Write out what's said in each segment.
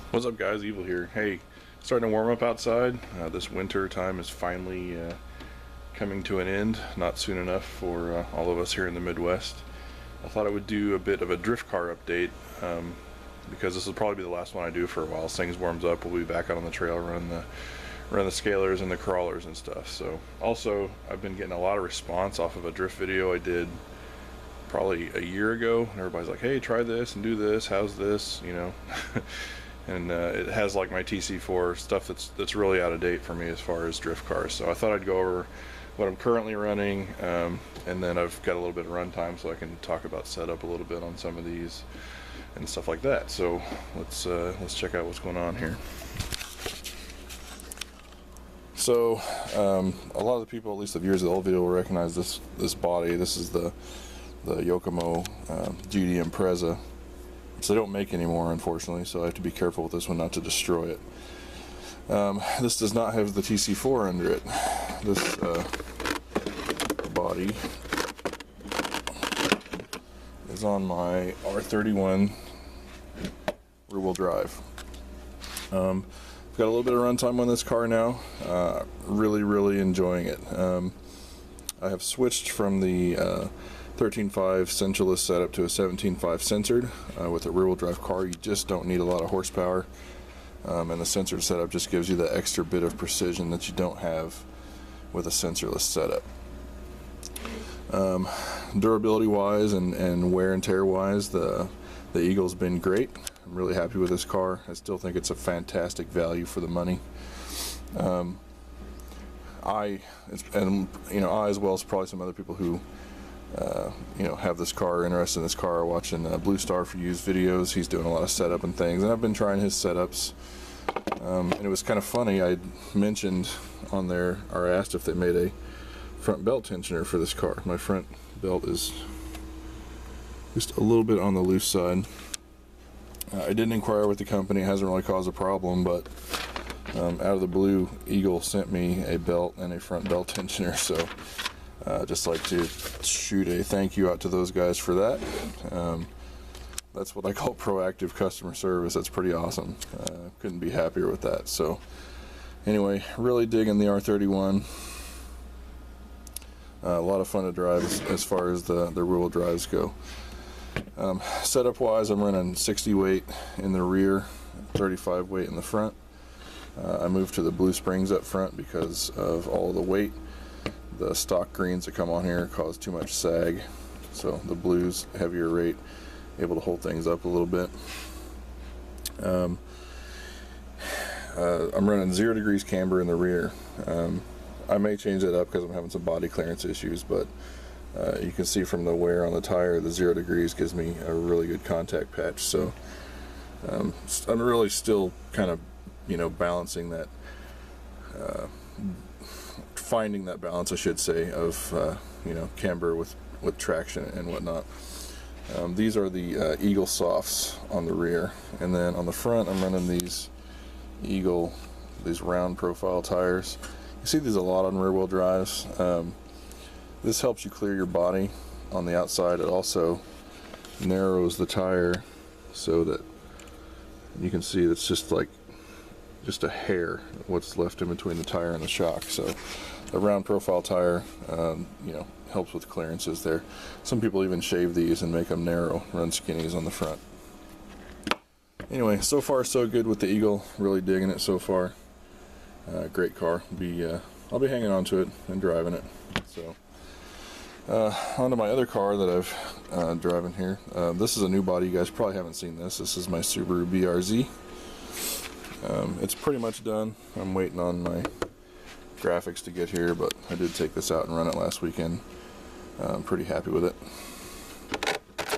What's up, guys? Evil here. Hey, starting to warm up outside. This winter time is finally coming to an end. Not soon enough for all of us here in the Midwest. I thought I would do a bit of a drift car update because this will probably be the last one I do for a while. As things warms up, we'll be back out on the trail, run the scalers and the crawlers and stuff. So also, I've been getting a lot of response off of a drift video I did probably a year ago, and everybody's like, hey, try this and do this, how's this, you know. And it has like my TC4 stuff that's really out of date for me as far as drift cars. So I thought I'd go over what I'm currently running, and then I've got a little bit of run time so I can talk about setup a little bit on some of these and stuff like that. So let's check out what's going on here. So a lot of the people, at least the viewers of the old video, will recognize this body. This is the Yokomo GDM Brz. So they don't make anymore, unfortunately, so I have to be careful with this one not to destroy it. This does not have the TC4 under it. This body is on my R31 rear-wheel drive. I've got a little bit of runtime on this car now. Really enjoying it. I have switched from the 13.5 sensorless setup to a 17.5 censored. With a rear-wheel drive car, you just don't need a lot of horsepower, and the censored setup just gives you the extra bit of precision that you don't have with a sensorless setup. Durability wise and wear and tear wise, the Eagle's been great. I'm really happy with this car. I still think it's a fantastic value for the money. I as well as probably some other people who have this car, interested in this car, watching Blue Star for used videos. He's doing a lot of setup and things, and I've been trying his setups. And it was kind of funny, I mentioned on there, or asked if they made a front belt tensioner for this car. My front belt is just a little bit on the loose side. I didn't inquire with the company, it hasn't really caused a problem, but out of the blue, Eagle sent me a belt and a front belt tensioner, so just like to shoot a thank you out to those guys for that. That's what I call proactive customer service. That's pretty awesome. Couldn't be happier with that. So anyway, really digging the R31. A lot of fun to drive as far as the rear-wheel drives go. Setup wise, I'm running 60 weight in the rear, 35 weight in the front. I moved to the blue springs up front because of all the weight. The stock greens that come on here cause too much sag, so the blues, heavier rate, able to hold things up a little bit. I'm running 0 degrees camber in the rear. I may change that up because I'm having some body clearance issues, but you can see from the wear on the tire, the 0 degrees gives me a really good contact patch. So I'm really still kind of balancing that, finding that balance, I should say, of camber with traction and whatnot. These are the Eagle Softs on the rear, and then on the front I'm running these Eagle, these round profile tires. You see these a lot on rear wheel drives. This helps you clear your body on the outside. It also narrows the tire so that you can see it's just a hair what's left in between the tire and the shock. So a round profile tire helps with clearances there. Some people even shave these and make them narrow, run skinnies on the front. Anyway, so far so good with the Eagle. Really digging it so far. Great car. I'll be hanging on to it and driving it. So onto my other car that I've driving here. This is a new body. You guys probably haven't seen this. This is my Subaru Brz. It's pretty much done. I'm waiting on my graphics to get here, but I did take this out and run it last weekend. I'm pretty happy with it.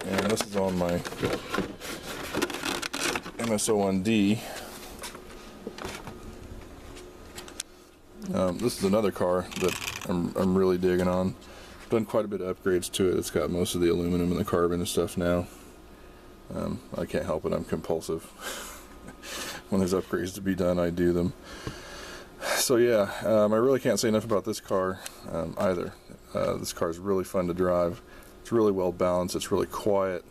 And this is on my MS01d. This is another car that I'm really digging on. Done quite a bit of upgrades to it. It's got most of the aluminum and the carbon and stuff now. I can't help it, I'm compulsive. When there's upgrades to be done, I do them. So yeah, I really can't say enough about this car either. This car is really fun to drive. It's really well balanced, it's really quiet,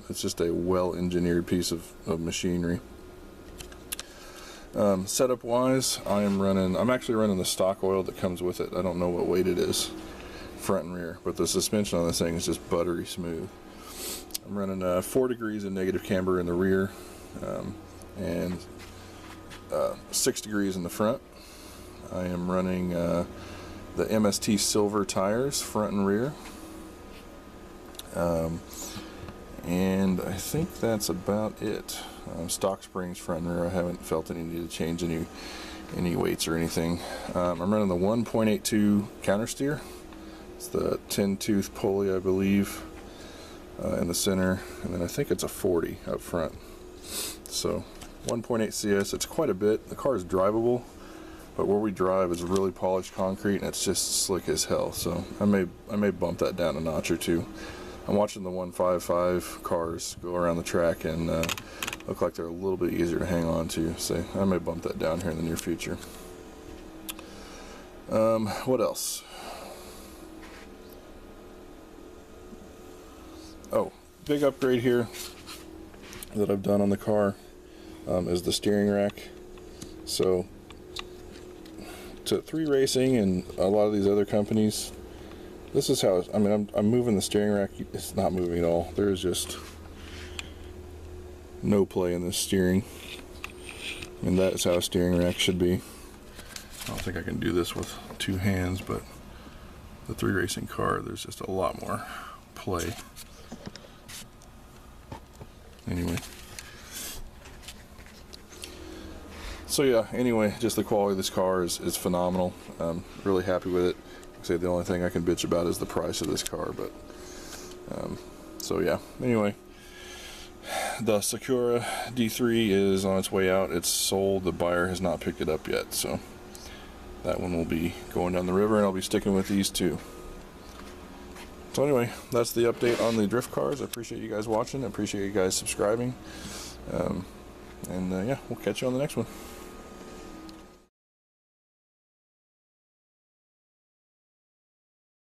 It's just a well-engineered piece of machinery. Setup wise, I'm actually running the stock oil that comes with it. I don't know what weight it is, front and rear, but the suspension on this thing is just buttery smooth. I'm running 4 degrees in negative camber in the rear, and 6 degrees in the front. I am running the MST silver tires, front and rear. And I think that's about it. Stock springs front and rear. I haven't felt any need to change any weights or anything. I'm running the 1.82 counter steer. It's the 10-tooth pulley, I believe, in the center, and then I think it's a 40 up front. So 1.8 CS. It's quite a bit. The car is drivable, but where we drive is really polished concrete, and it's just slick as hell. So I may bump that down a notch or two. I'm watching the 155 cars go around the track and look like they're a little bit easier to hang on to, so I may bump that down here in the near future. What else? Oh, big upgrade here that I've done on the car is the steering rack. So to 3 Racing and a lot of these other companies, this is how, I'm moving the steering rack. It's not moving at all. There's just no play in this steering. And that is how a steering rack should be. I don't think I can do this with 2 hands, but the 3 Racing car, there's just a lot more play. Anyway. So yeah, anyway, just the quality of this car is phenomenal. I'm really happy with it. Like I say, the only thing I can bitch about is the price of this car, but so yeah, anyway, the Sakura D3 is on its way out. It's sold. The buyer has not picked it up yet, so that one will be going down the river, and I'll be sticking with these 2. So anyway, that's the update on the drift cars. I appreciate you guys watching. I appreciate you guys subscribing, and yeah, we'll catch you on the next one.